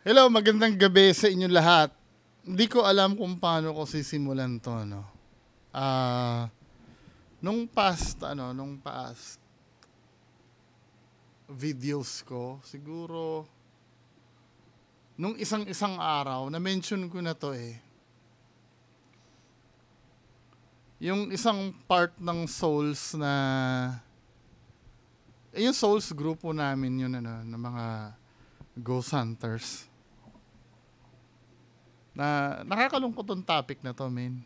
Hello, magandang gabi sa inyo lahat. Hindi ko alam kung paano ko sisimulan 'to, no. Ah, nung past videos ko, siguro nung isang araw na-mention ko na 'to, eh. Yung isang part ng Souls na yung Souls grupo namin yun ano, ng mga ghost hunters. Na nakakalungkot tong topic na 'to, men.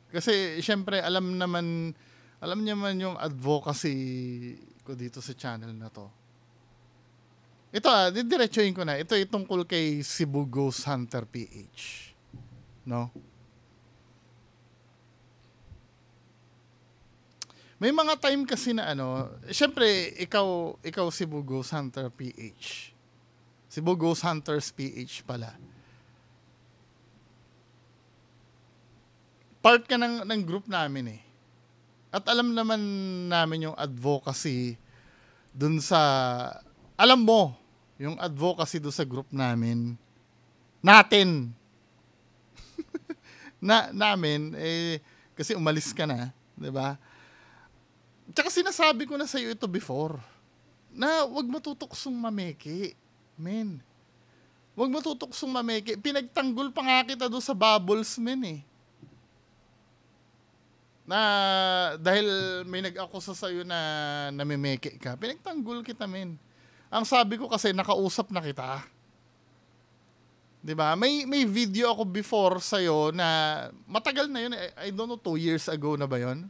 Kasi siyempre alam niya man yung advocacy ko dito sa channel na 'to. Ito didiretsuhin ko na. Ito ay tungkol kay Cebu Ghost Hunter PH. No? May mga time kasi na ano, siyempre ikaw Cebu Ghost Hunter PH. Cebu Ghost Hunters PH pala. Part ka ng group namin, eh. At alam naman namin yung advocacy dun sa, alam mo, yung advocacy dun sa group natin, namin, eh, kasi umalis ka na, di ba? Tsaka sinasabi ko na sa'yo ito before, na wag matutuksong mameki, men. Wag matutuksong mameki. Pinagtanggol pa nga kita doon sa bubbles, men, eh. Na dahil may nag-akusa sa'yo na namimeke ka, pinagtanggol kita, men. Ang sabi ko kasi, nakausap na kita. 'Di ba? May video ako before sa'yo na matagal na yun. I don't know, 2 years ago na ba yun?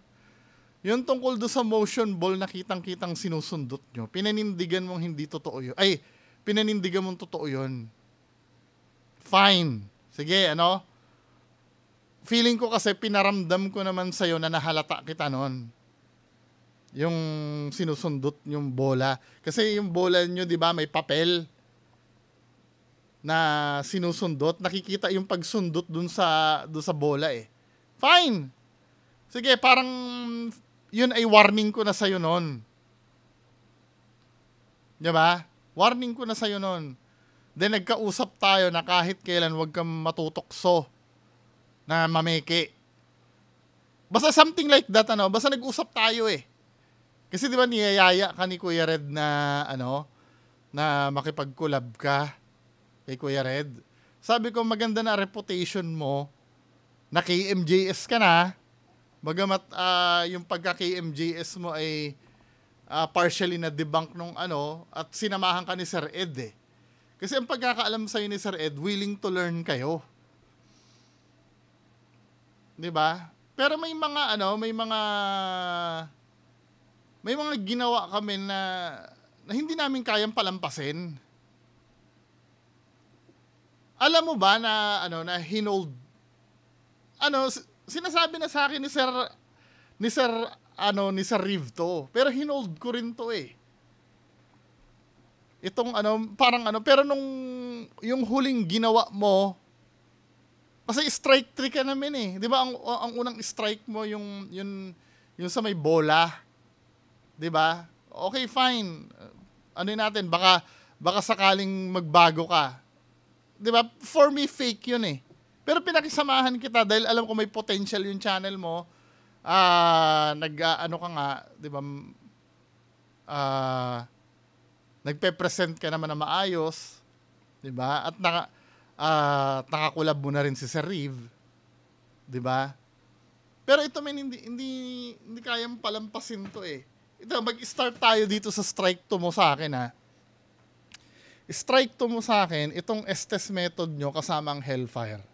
Yung tungkol do sa motion ball na kitang-kitang sinusundot nyo. Pinanindigan mong hindi totoo yun. Ay, pinanindigan mong totoo yun. Fine. Sige, ano? Feeling ko kasi pinaramdam ko naman sa'yo na nahalata kita nun. Yung sinusundot yung bola. Kasi yung bola nyo, di ba, may papel na sinusundot. Nakikita yung pagsundot dun sa bola, eh. Fine. Sige, parang yun ay warning ko na sa'yo nun. Di ba? Warning ko na sa'yo nun. Then nagkausap tayo na kahit kailan wag kang matutokso na mameke. Basta something like that, ano. Basta nag-usap tayo, eh. Kasi di ba niyayaya ka ni Kuya Red na ano, na makipag-collab ka kay Kuya Red. Sabi ko maganda na reputation mo, na KMJS ka na, bagamat yung pagka-KMJS mo ay partially na debunk nung ano, at sinamahan ka ni Sir Ed, eh. Kasi ang pagkakaalam sa'yo ni Sir Ed, willing to learn kayo. 'Di ba? Pero may mga ginawa kami na hindi namin kayang palampasin. Alam mo ba na hinold, sinasabi na sa akin ni Sir Riv to, pero hinold ko rin to, eh. Itong pero nung yung huling ginawa mo, kasi strike 3 ka namin, eh. 'Di ba ang unang strike mo yung sa may bola. 'Di ba? Okay, fine. Natin, baka sakaling magbago ka. 'Di ba? For me, fake 'yun, eh. Pero pinakisamahan kita dahil alam ko may potential yung channel mo. Ka nga, 'di ba? Nagpe-present ka naman na maayos, 'di ba? At nakakulab mo na rin si Sir Riv, 'di ba? Pero ito, men, hindi kayang palampasin to, eh. Ito, mag-start tayo dito sa strike to mo sa akin, ha. Strike to mo sa akin itong Estes method nyo kasama ang Hellfire.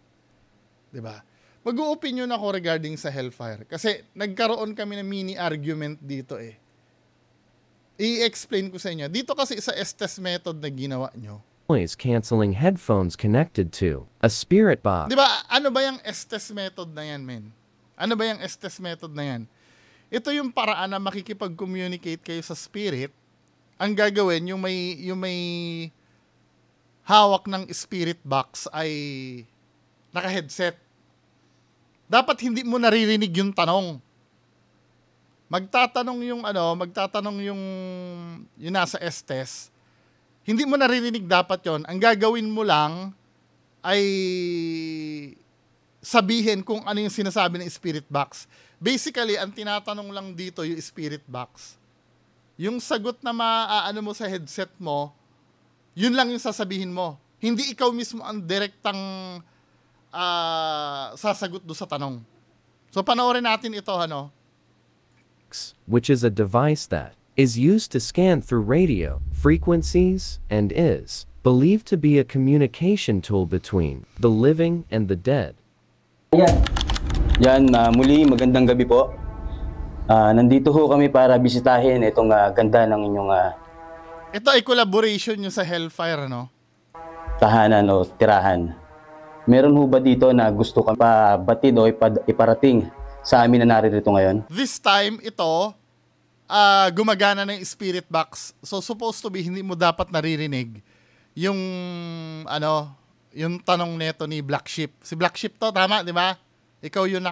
'Di ba? Mag-o-opinion ako regarding sa Hellfire kasi nagkaroon kami ng mini argument dito, eh. I-explain ko sa inyo. Dito kasi sa Estes method na ginawa nyo, noise canceling headphones connected to a spirit box. di ba, ano ba yung Estes method na yan, men? Ano ba yung Estes method na yan? Ito yung paraan na makikipag-communicate kayo sa spirit. Ang gagawin, yung may hawak ng spirit box ay naka-headset. Dapat hindi mo naririnig yung tanong. Magtatanong yung nasa Estes, hindi mo naririnig dapat yon. Ang gagawin mo lang ay sabihin kung ano yung sinasabi ng spirit box. Basically, ang tinatanong lang dito yung spirit box. Yung sagot na maaano mo sa headset mo, yun lang yung sasabihin mo. Hindi ikaw mismo ang direktang sasagot do sa tanong. So panoorin natin ito, ano? Which is a device that is used to scan through radio frequencies and is believed to be a communication tool between the living and the dead. Yan, muli magandang gabi po. Nandito ho kami para bisitahin itong ganda ng inyong Ito ay collaboration nyo sa Hellfire, ano? tahanan o tirahan. Meron ho ba dito na gusto kang pabatid o iparating sa amin na naririto ngayon? This time, ito, gumagana ng spirit box. So, supposed to be, hindi mo dapat naririnig yung, yung tanong neto ni Black Sheep. Si Black Sheep to, tama, di ba? Ikaw yung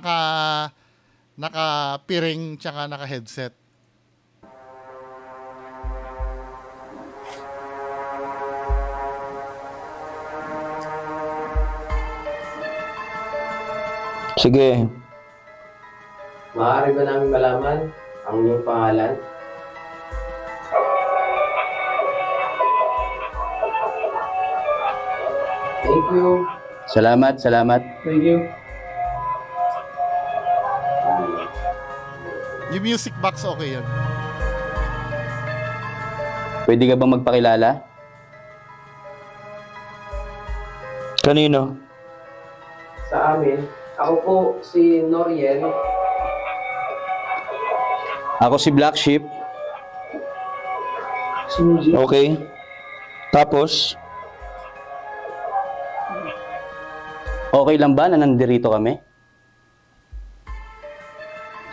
naka-piring tsaka naka-headset. Sige. Maaari ba namin malaman ang iyong pangalan? Thank you. Salamat. Thank you. Yung music box, okay yun. Pwede ka bang magpakilala? Kanino? Sa amin, ako po si Noriel. Ako si Black Sheep. Okay. Tapos? Okay lang ba na nandirito kami?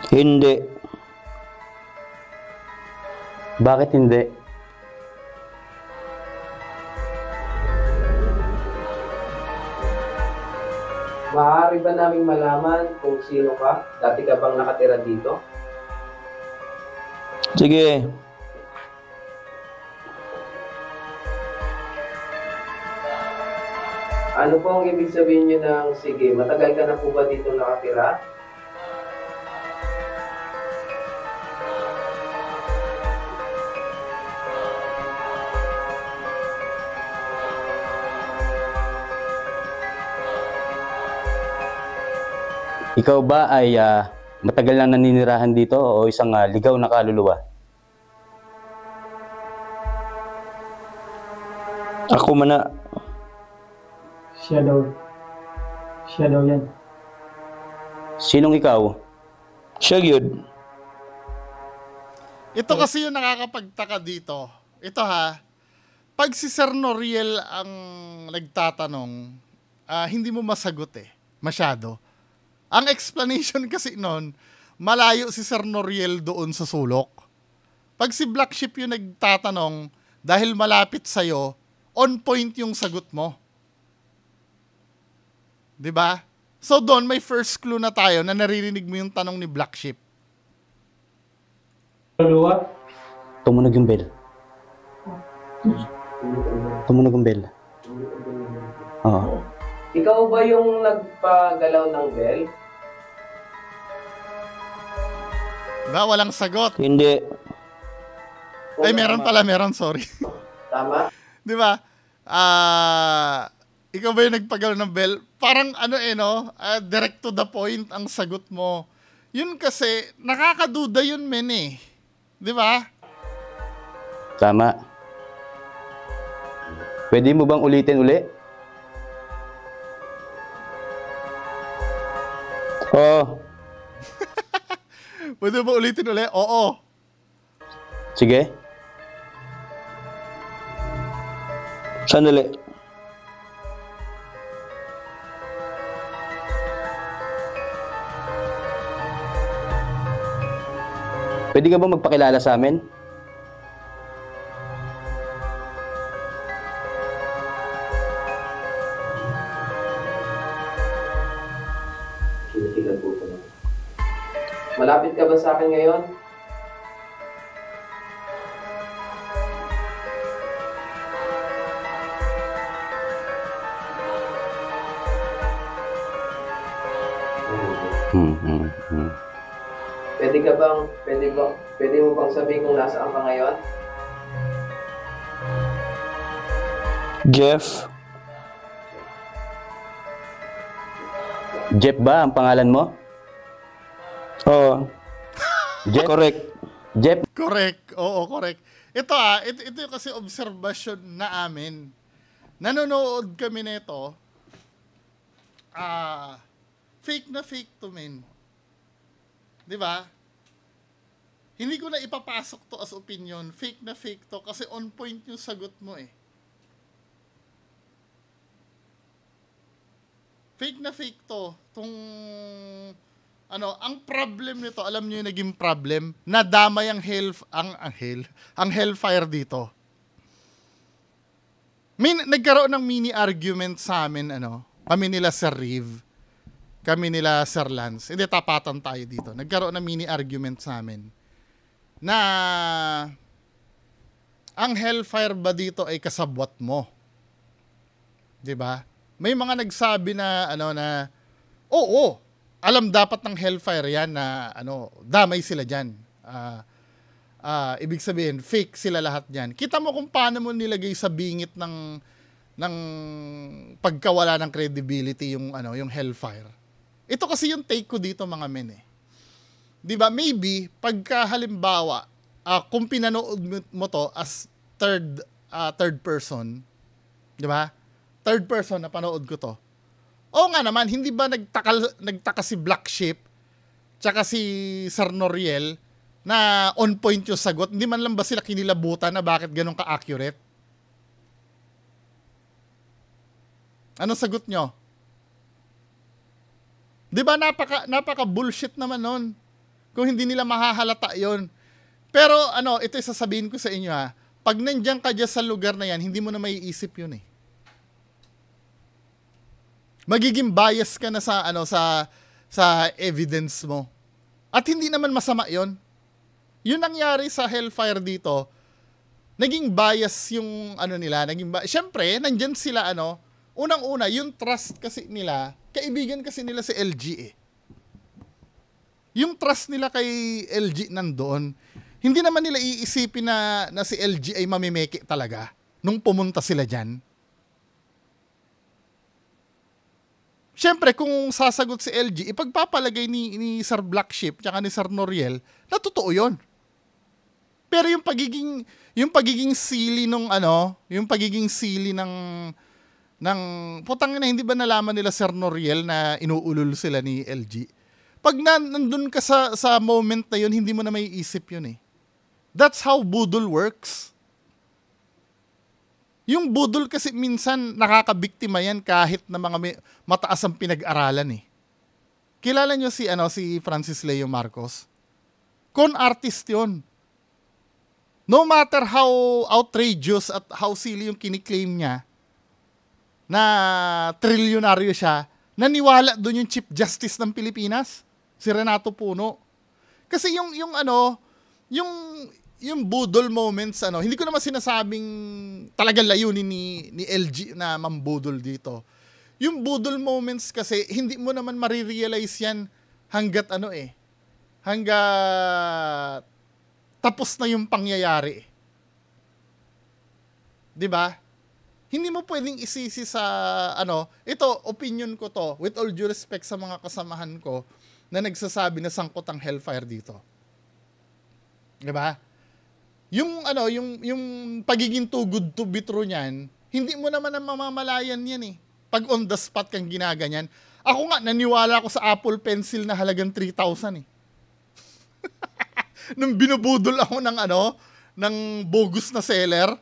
Hindi. Bakit hindi? Maaari ba namin malaman kung sino ka? Dati ka bang nakatira dito? Sige. Ano po ang ibig sabihin nyo ng sige? Matagal ka na po ba dito nakatira? Ikaw ba ay matagal lang naninirahan dito o isang ligaw na kaluluwa? Ako mana. Siya daw yan. Sinong ikaw? Siya yun. Ito kasi yung nakakapagtaka dito. Ito ha, pag si Sir Noriel ang nagtatanong, hindi mo masagot masyado. Ang explanation kasi nun, malayo si Sir Noriel doon sa sulok. Pag si Black Sheep yung nagtatanong, dahil malapit sa'yo, on point yung sagot mo. 'Di ba? So doon may first clue na tayo na naririnig mo yung tanong ni Black Sheep. Kaluluwa? Tumunog yung bell. Tumunog yung bell. Oo. Ikaw ba yung nagpagalaw ng bell? Diba? Walang sagot. Hindi. Ay, meron, sorry. Tama? 'Di ba? Ikaw ba yung nagpagalaw ng bell? Parang direct to the point ang sagot mo. Yun kasi, nakakaduda yun, men 'Di ba? Tama. Pwede mo bang ulitin uli? Oo. Pwede ba ulitin ulit? Oo. Sige. Sandali. Pwede ka ba magpakilala sa amin? Kinikilan po ito. Malapit ka ba sa akin ngayon? Pwede mo bang sabihin kung nasaan ka ngayon? Jeff, Jeff ba ang pangalan mo? oo, Jeff? correct. Jeff? Correct. Oo, correct. Ito ito yung kasi observation na amin. Nanonood kami nito. Fake na fake to, men. 'Di ba? Hindi ko na ipapasok to as opinion. Fake na fake to kasi on point yung sagot mo eh. Fake na fake to. Ang problem nito, alam niyo yung naging problem, nadamay ang hellfire dito. Nagkaroon ng mini argument sa amin, kami nila Sir Riv, kami nila Sir Lance. Hindi, tapatan tayo dito. Nagkaroon ng mini argument sa amin na ang hellfire ba dito ay kasabwat mo? 'Di ba? May mga nagsabi na oo, alam dapat ng hellfire yan na damay sila diyan. Ibig sabihin fake sila lahat diyan. Kita mo kung paano mo nilagay sa bingit ng pagkawala ng credibility yung hellfire. Ito kasi yung take ko dito, mga men eh. 'Di ba? Maybe pagka halimbawa kung pinanood mo to as third person, 'di ba? Third person na panood ko to. Oo nga naman, hindi ba nagtaka si Black Sheep tsaka si Sir Noriel na on point yung sagot? Hindi man lang ba sila kinilabutan na bakit ganun ka-accurate? Anong sagot nyo? Di ba napaka bullshit naman nun? Kung hindi nila mahahalata yon. Pero ito sasabihin ko sa inyo ha. Pag nandiyan ka dyan sa lugar na yan, hindi mo na maiisip yun eh. Magiging bias ka na sa evidence mo. At hindi naman masama 'yon. Yun nangyari sa hellfire dito. Naging bias yung nila, Syempre, nandiyan sila unang-una, yung trust kasi nila, kaibigan kasi nila si LG eh. Yung trust nila kay LG nandoon. Hindi naman nila iisipin na si LG ay mamimeke talaga nung pumunta sila diyan. Siyempre, kung sasagot si LG, ipagpapalagay ni Sir Black Sheep tsaka ni Sir Noriel na totoo yun. Pero yung pagiging silly yung pagiging silly ng putang na, hindi ba nalaman nila Sir Noriel na inuulol sila ni LG? Pag nandun ka sa moment na yun, hindi mo na may isip yun eh. That's how budol works. Yung budol kasi minsan nakakabiktima yan kahit na mga mataas ang pinag-aralan eh. Kilala nyo si Francis Leo Marcos? Con artist yun. No matter how outrageous at how silly yung kiniklaim niya na trilyonaryo siya, naniwala doon yung Chief Justice ng Pilipinas, si Renato Puno. Kasi yung budol moments, hindi ko naman sinasabing talagang layunin ni LG na mambudol dito. Yung budol moments kasi, hindi mo naman marirealize yan hanggat hanggat tapos na yung pangyayari. 'Di ba? Hindi mo pwedeng isisi sa ito, opinion ko to, with all due respect sa mga kasamahan ko na nagsasabi na sangkot ang hellfire dito. 'Di ba? Yung pagiging too good to be true niyan, hindi mo naman na mamamalayan yan eh. Pag on the spot kang ginaganyan. Ako nga, naniwala ako sa Apple Pencil na halagang 3,000 eh. Nung binubudol ako ng bogus na seller,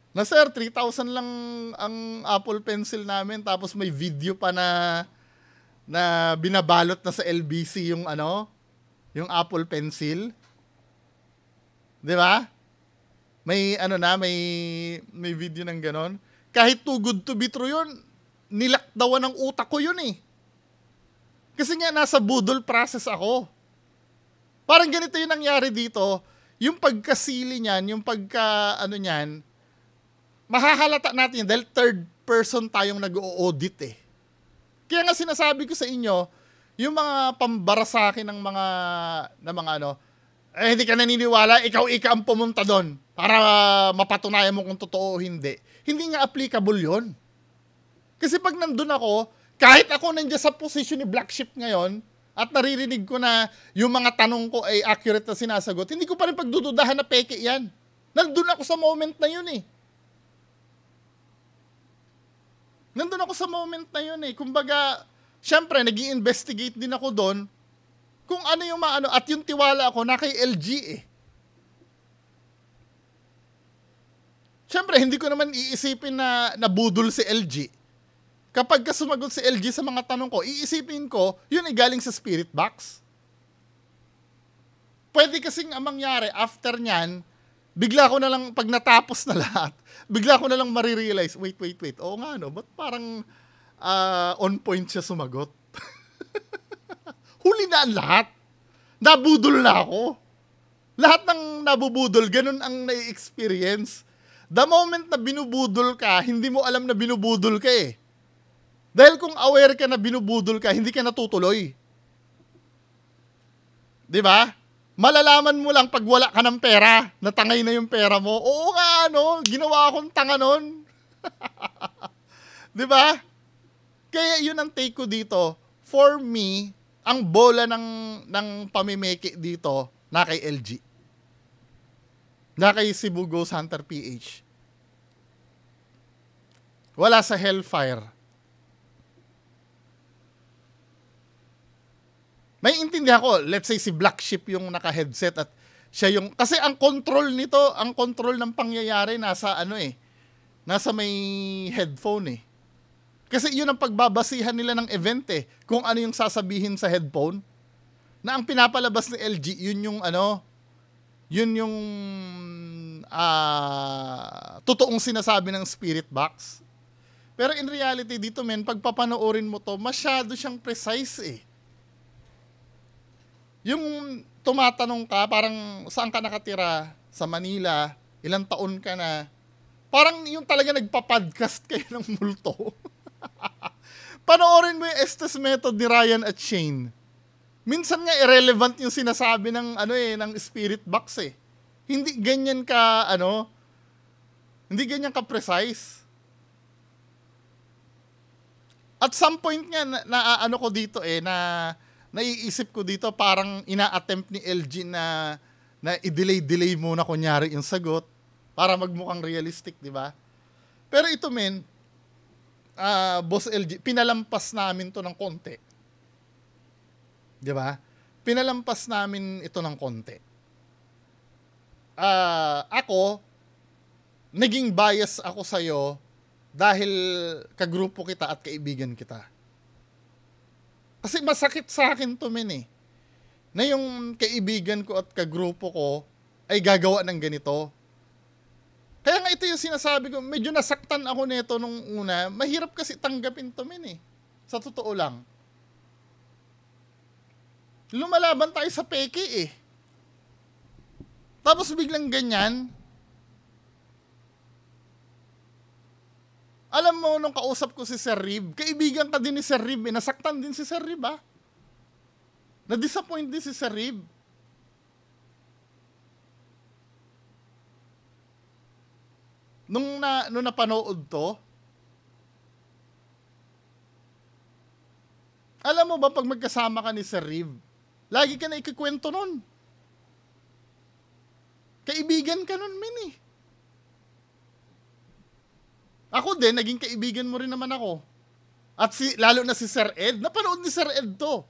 na sir, 3,000 lang ang Apple Pencil namin, tapos may video pa na binabalot na sa LBC yung Apple Pencil. 'Di ba? May may video ng ganon. Kahit too good to be true yun, nilakdawan ng utak ko yun eh. Kasi nga nasa budol process ako. Parang ganito yung nangyari dito, yung pagkasili niyan, yung niyan, mahahalata natin dahil third person tayong nag-o-audit eh. Kaya nga sinasabi ko sa inyo, yung mga pambara sa akin ng mga ano, hindi ka naniniwala, ikaw ang pumunta doon para mapatunayan mo kung totoo o hindi. Hindi nga applicable yun. Kasi pag nandun ako, kahit ako nandiyan sa position ni Black Sheep ngayon, at naririnig ko na yung mga tanong ko ay accurate na sinasagot, hindi ko pa rin pagdududahan na peke yan. Nandun ako sa moment na yun eh. Nandun ako sa moment na yun eh. Kumbaga, syempre, nag-i-investigate din ako doon kung ano yung maano, at yung tiwala ako na kay LG eh. Syempre, hindi ko naman iisipin na nabudol si LG. Kapag sumagot si LG sa mga tanong ko, iisipin ko, yun ay galing sa spirit box. Pwede kasing ang mangyari, after nyan, bigla ko na lang, pag natapos na lahat, bigla ko na lang marirealize, wait. Oo nga no, ba't parang on point siya sumagot? Huli na ang lahat. Nabudol na ako. Lahat ng nabubudol, ganun ang na-experience. The moment na binubudol ka, hindi mo alam na binubudol ka eh. Dahil kung aware ka na binubudol ka, hindi ka natutuloy. Di ba? Malalaman mo lang pag wala ka ng pera, natangay na yung pera mo. Oo nga, ano, ginawa akong tanga nun. Di ba? Kaya yun ang take ko dito. For me, ang bola ng pamimeke dito na kay LG. Na kay Cebu Ghost Hunter PH. Wala sa Hellfire. May intindihan ko, let's say si Black Sheep yung naka-headset at siya yung, kasi ang control nito, ang control ng pangyayari nasa ano eh, nasa may headphone eh. Kasi yun ang pagbabasihan nila ng event eh, kung ano yung sasabihin sa headphone. Na ang pinapalabas ni LG, yun yung ano, yun yung totoong sinasabi ng spirit box. Pero in reality dito men, pag papanoorin mo to, masyado siyang precise eh. Yung tumatanong ka, parang saan ka nakatira? Sa Manila, ilang taon ka na? Parang yung talaga nagpa-podcast kayo ng multo. Panoorin mo yung Estes Method ni Ryan at Shane. Minsan nga irrelevant yung sinasabi ng ano eh, ng spirit box eh. Hindi ganyan ka ano, hindi ganyan ka precise. At some point nga na ano ko dito eh, na naiisip ko dito parang ina-attempt ni LG na i-delay muna kunyari yung sagot para magmukhang realistic, di ba? Pero ito men, Boss LG, pinalampas namin to ng konti. Di ba? Pinalampas namin ito ng konti. Ako, naging bias ako sa'yo dahil kagrupo kita at kaibigan kita. Kasi masakit sa akin to men eh. Na yung kaibigan ko at kagrupo ko ay gagawa ng ganito. Kaya nga ito yung sinasabi ko, medyo nasaktan ako nito nung una. Mahirap kasi tanggapin to men eh. Sa totoo lang. Lumalaban tayo sa peke eh. Tapos biglang ganyan. Alam mo, nung kausap ko si Sir Rib, kaibigan ka din ni Sir Rib, nasaktan din si Sir Rib, ah. Na-disappoint din si Sir Rib. Nung napanood to, alam mo ba, pag magkasama ka ni Sir Rib, lagi ka na ikikwento nun. Kaibigan ka nun, min eh. Ako din, naging kaibigan mo rin naman ako. At lalo na si Sir Ed, napanood ni Sir Ed to.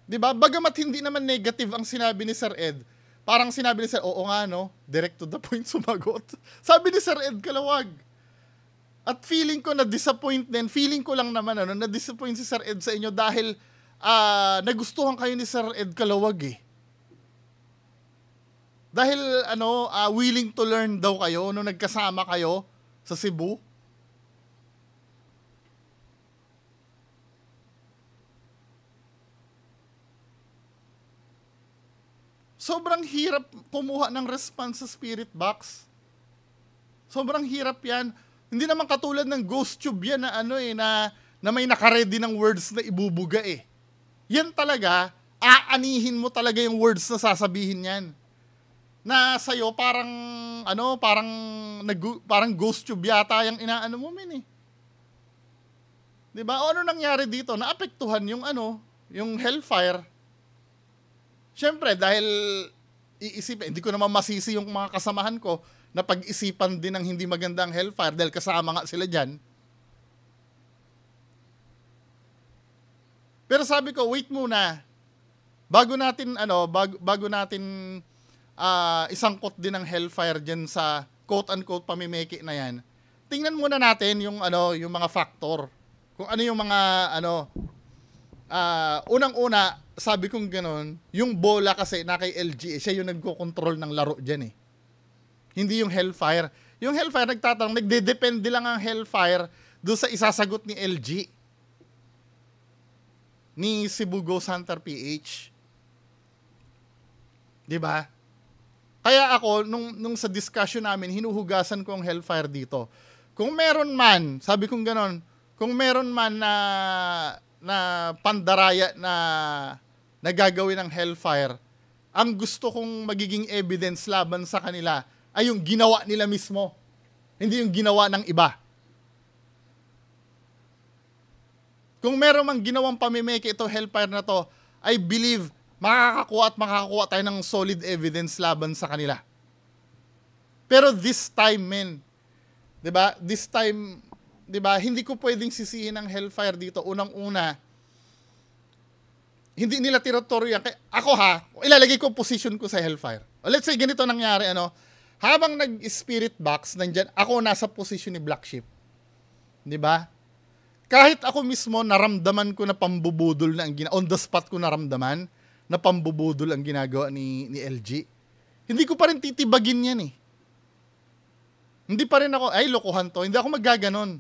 Diba? Bagamat hindi naman negative ang sinabi ni Sir Ed, parang sinabi ni Sir, oo nga no, direct to the point sumagot. Sabi ni Sir Ed Kalawag. At feeling ko na-disappoint din, feeling ko lang naman, ano, na-disappoint si Sir Ed sa inyo dahil nagustuhan kayo ni Sir Ed Kalawag eh. Dahil willing to learn daw kayo nung nagkasama kayo sa Cebu. Sobrang hirap kumuha ng response sa spirit box. Sobrang hirap yan. Hindi naman katulad ng ghost tube yan na na may nakaredy ng words na ibubuga eh. Yan talaga, aanihin mo talaga yung words na sasabihin yan. Na sa'yo parang, parang ghost tube yata yung inaano mo, men eh. Diba? O ano nangyari dito? Naapektuhan yung yung hellfire. Siyempre, dahil iisipin, hindi ko naman masisi yung mga kasamahan ko na pag-isipan din ng hindi magandang hellfire dahil kasama nga sila dyan. Pero sabi ko, wait muna. Bago natin isangkot din ng hellfire dyan sa quote-unquote pamimeki na yan. Tingnan muna natin yung yung mga factor. Kung ano yung mga unang-una, sabi kong gano'n, yung bola kasi na kay LG, siya yung nagko-control ng laro dyan eh. Hindi yung hellfire. Yung hellfire, nagde-depende lang ang hellfire doon sa isasagot ni LG. Ni Cebu Ghost Hunter PH. Diba? Kaya ako, nung sa discussion namin, hinuhugasan ko ang hellfire dito. Kung meron man, sabi kong gano'n, kung meron man na pandaraya na gagawin ng hellfire, ang gusto kong magiging evidence laban sa kanila ay yung ginawa nila mismo. Hindi yung ginawa ng iba. Kung meron mang ginawang pamimeke ito, hellfire na to, I believe makakakuha tayo ng solid evidence laban sa kanila. Pero this time, men, 'di ba? This time, 'di ba, hindi ko pwedeng sisihin ang hellfire dito. Unang-una, hindi nila teritoryo yan. Ako ilalagay ko position ko sa hellfire. Let's say ganito nangyari, habang nag-spirit box, nandyan, ako nasa position ni Black Sheep. 'Di ba? Kahit ako mismo, naramdaman ko na pambubudol na on the spot ko naramdaman na pambubudol ang ginagawa ni LG. Hindi ko pa rin titibagin yan eh. Hindi pa rin ako, lokohan to. Hindi ako maggaganon.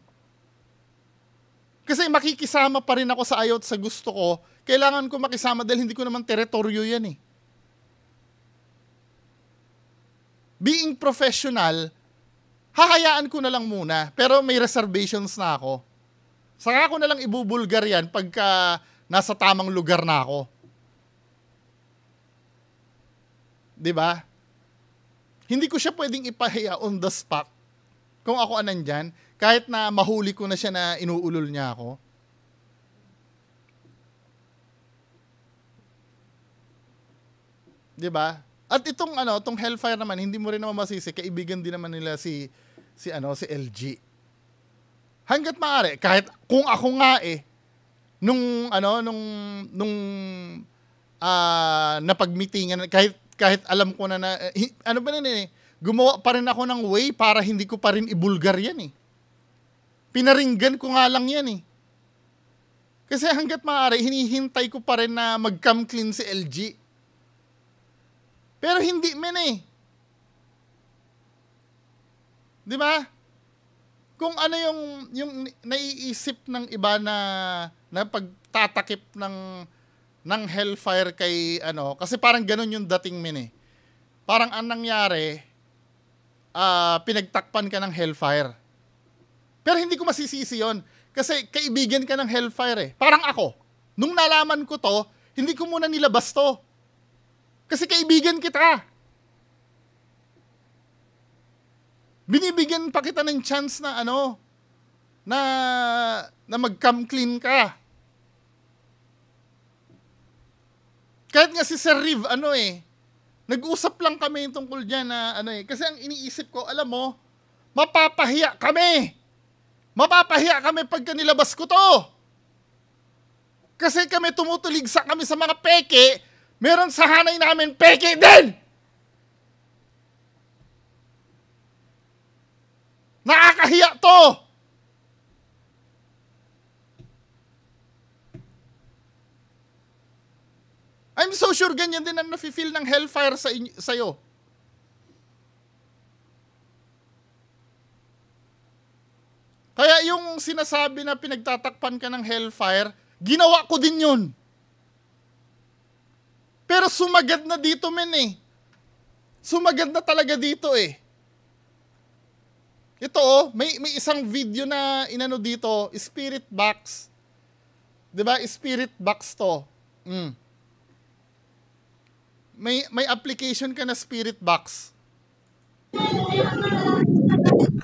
Kasi makikisama pa rin ako sa ayaw at sa gusto ko. Kailangan ko makisama dahil hindi ko naman teritoryo yan eh. Being professional, hahayaan ko na lang muna. Pero may reservations na ako. Saka ko na lang ibubulgar yan pagka nasa tamang lugar na ako. 'Di ba? Hindi ko siya pwedeng ipahiya on the spot kung ako nandyan, kahit na mahuli ko na siya na inuulol niya ako. 'Di ba? At itong hellfire naman, hindi mo rin naman masisi, kaibigan din naman nila si LG. Hangga't maaari, kahit kung ako nga nung napagmeetingan, kahit alam ko na gumawa pa rin ako ng way para hindi ko pa rin ibulgar yan eh. Pinaringgan ko nga lang yan eh. Kasi hangga't maaari, hinihintay ko pa rin na mag-come clean si LG. Pero hindi eh. Di ba? Kung ano yung naiisip ng iba na pagtatakip ng hellfire kay kasi parang ganun yung dating eh. Parang ang nangyari, pinagtakpan ka ng hellfire. Pero hindi ko masisisi yun. Kasi kaibigan ka ng hellfire eh. Parang ako, nung nalaman ko to, hindi ko muna nilabas to. Kasi kaibigan kita. Binibigyan pa kita ng chance na na mag-come clean ka. Kahit nga si Sir Riv, nag-usap lang kami tungkol dyan na kasi ang iniisip ko, alam mo, mapapahiya kami. Mapapahiya kami pagka nilabas ko to. Kasi kami tumutuligsa kami sa mga peke, meron sa hanay namin peke din. Nakakahiya to! I'm so sure ganyan din ang nafe-feel ng hellfire sa'yo. Kaya yung sinasabi na pinagtatakpan ka ng hellfire, ginawa ko din yun. Pero sumagad na dito, Sumagad na talaga dito eh. Ito may isang video na dito, spirit box. 'Di ba? Spirit box to. May application ka na spirit box.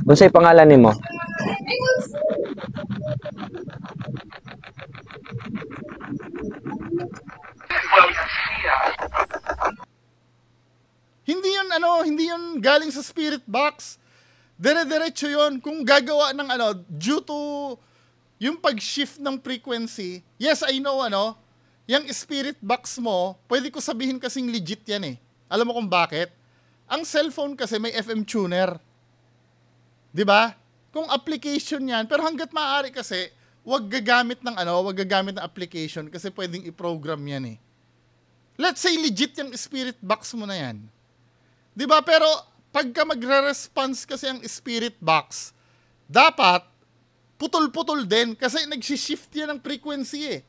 Unsay pangalan nimo? Hindi yun galing sa spirit box. Dire-diretso yun. Kung gagawa ng due to yung pag-shift ng frequency, yes, I know, yung spirit box mo, pwede ko sabihin kasing legit yan eh. Alam mo kung bakit? Ang cellphone kasi may FM tuner. 'Di ba? Kung application yan, pero hangga't maaari kasi, wag gagamit ng application kasi pwedeng i-program yan eh. Let's say legit yung spirit box mo na yan. 'Di ba? Pero pagka magre-response kasi ang spirit box, dapat putol-putol din kasi nagsi-shift yan ng frequency eh.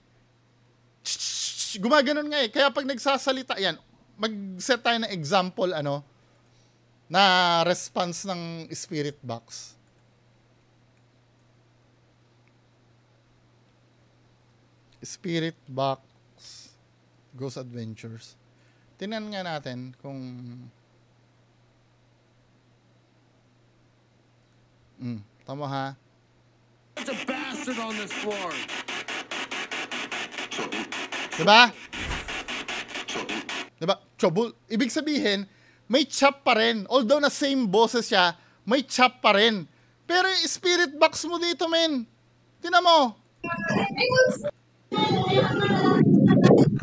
Gumaganon nga eh. Kaya pag nagsasalita yan, mag-set tayo ng example na response ng spirit box. Spirit box Ghost Adventures. Tingnan nga natin kung tama ha. There's a bastard on this floor. Diba? Diba? Trouble. Ibig sabihin, may chop pa rin. Although na same boses siya, may chop pa rin. Pero yung spirit box mo dito, men. Tingnan mo.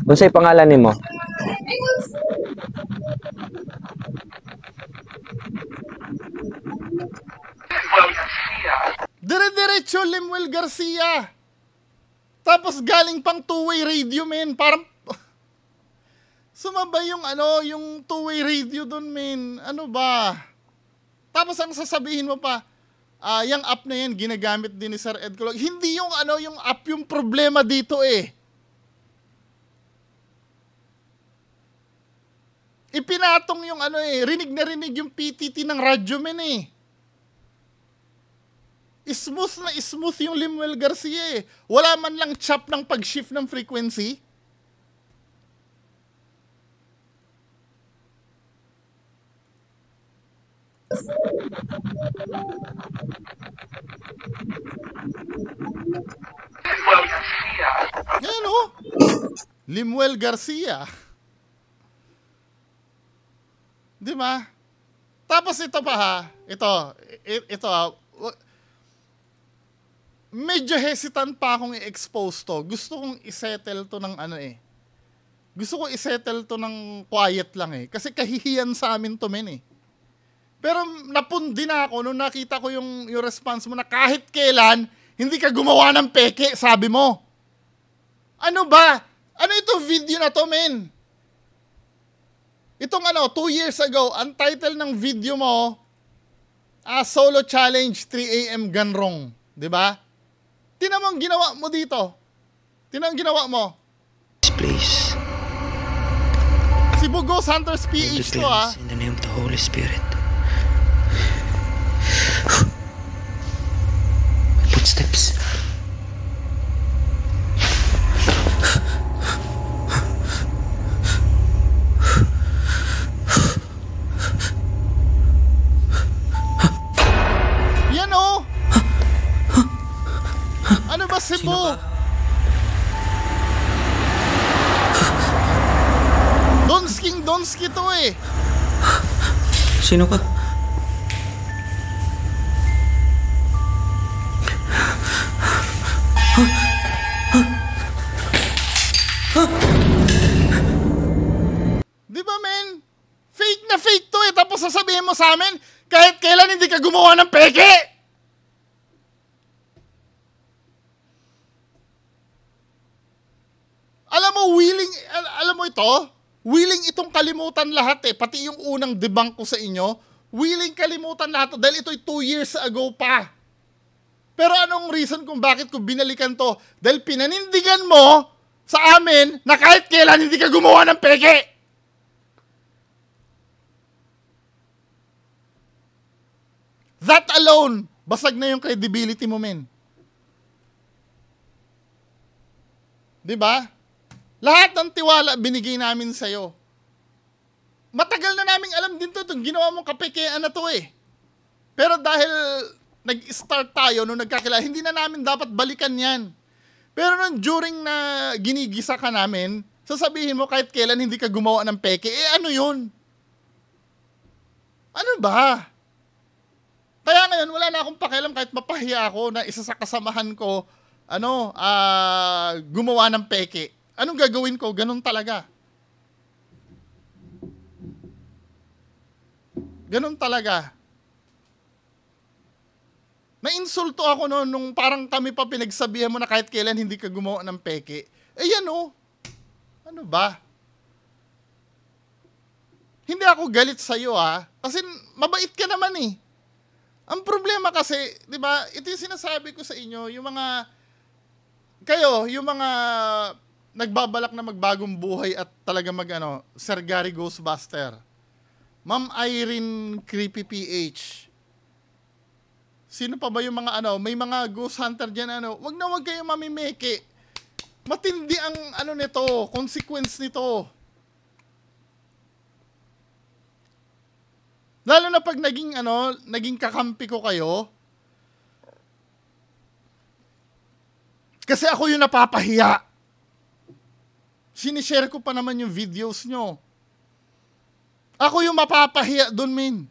Unsay pangalan nimo? Dire-diretso Lemuel Garcia. Tapos galing pang two-way radio, men. Parang sumabay yung two-way radio doon, men. Ano ba? Tapos ang sasabihin mo pa, yung app na yan ginagamit din ni Sir Ed Colog. Hindi yung yung app yung problema dito eh. Ipinatong yung rinig na rinig yung PTT ng radyo, men eh. Smooth na smooth yung Lemuel Garcia eh. Wala man lang chop ng pag-shift ng frequency. Ayan o. Lemuel Garcia. Di ba? Tapos ito pa ha. Ito ha. Medyo hesitant pa akong i-expose to. Gusto kong isettle to ng Gusto ko isettle to ng quiet lang eh. Kasi kahihiyan sa amin to, men eh. Pero napundi na ako nung nakita ko yung response mo na kahit kailan, hindi ka gumawa ng peke, sabi mo. Ano ba? Ano ito video na to, men? Itong 2 years ago, ang title ng video mo, Solo Challenge 3 AM Ganrong. Diba? Tingnan mo ang ginawa mo dito. Tingnan ang ginawa mo. Please. Si Bugos Hunters PH to ha. In the name of the Holy Spirit. My footsteps. Yan o. Ano ba Cebu? Donski to eh. Sino ka? Di ba, men? Fake na fake to eh. Tapos sasabihin mo sa amin, kahit kailan hindi ka gumawa ng peke. Alam mo ito? Willing itong kalimutan lahat eh. Pati yung unang debunk ko sa inyo, willing kalimutan lahat to dahil ito'y 2 years ago pa. Pero anong reason kung bakit ko binalikan to? Dahil pinanindigan mo sa amin na kahit kailan hindi ka gumawa ng peke. That alone, basag na yung credibility mo, men. 'Di ba? Lahat ng tiwala binigay namin sa'yo. Matagal na naming alam din to, itong ginawa mong kapekean na to eh. Pero dahil nag-start tayo nung nagkakilala, hindi na namin dapat balikan yan. Pero nung during na ginigisa ka namin, sasabihin mo kahit kailan hindi ka gumawa ng peke, ano yun? Ano ba? Kaya ngayon, wala na akong pakialam kahit mapahiya ako na isa sa kasamahan ko, gumawa ng peke. Anong gagawin ko? Ganun talaga. Ganun talaga. Nainsulto ako noon nung parang kami pa pinagsabihan mo na kahit kailan hindi ka gumawa ng peke. Yan o. Ano ba? Hindi ako galit sa'yo kasi mabait ka naman eh. Ang problema kasi, di ba, ito yung sinasabi ko sa inyo, yung mga nagbabalak na magbagong buhay at talaga Sir Gary Ghostbuster. Ma'am Irene Creepy PH. Sino pa ba yung mga may mga ghost hunter dyan wag na wag kayong mamimeke. Matindi ang nito, consequence nito. Lalo na pag naging kakampi ko kayo. Kasi ako yung napapahiya. Sinishare ko pa naman yung videos nyo. Ako yung mapapahiya dun, min.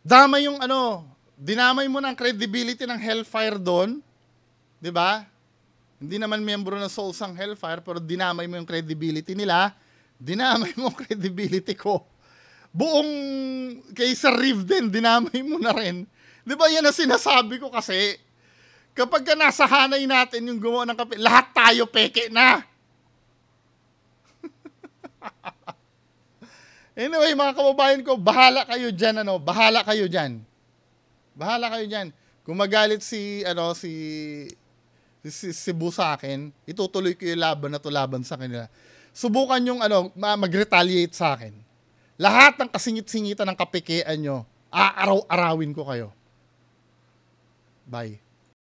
Damay yung dinamay mo ng credibility ng Hellfire doon. 'Di ba? Hindi naman miyembro ng Souls ang Hellfire, pero dinamay mo yung credibility nila. Dinamay mo yung credibility ko. Buong kay Sir Riv din, dinamay mo na rin. 'Di ba yan ang sinasabi ko kasi? Kapag ka nasa hanay natin yung gumawa ng kape, lahat tayo peke na. Anyway, mga kababayan ko, bahala kayo dyan, bahala kayo dyan. Bahala kayo dyan. Kung magalit si Bu sa akin, itutuloy ko yung laban sa kanila. Subukan yung mag-retaliate sa akin. Lahat ng kasingit-singitan ng kapekean nyo, aaraw-arawin ko kayo. Bye.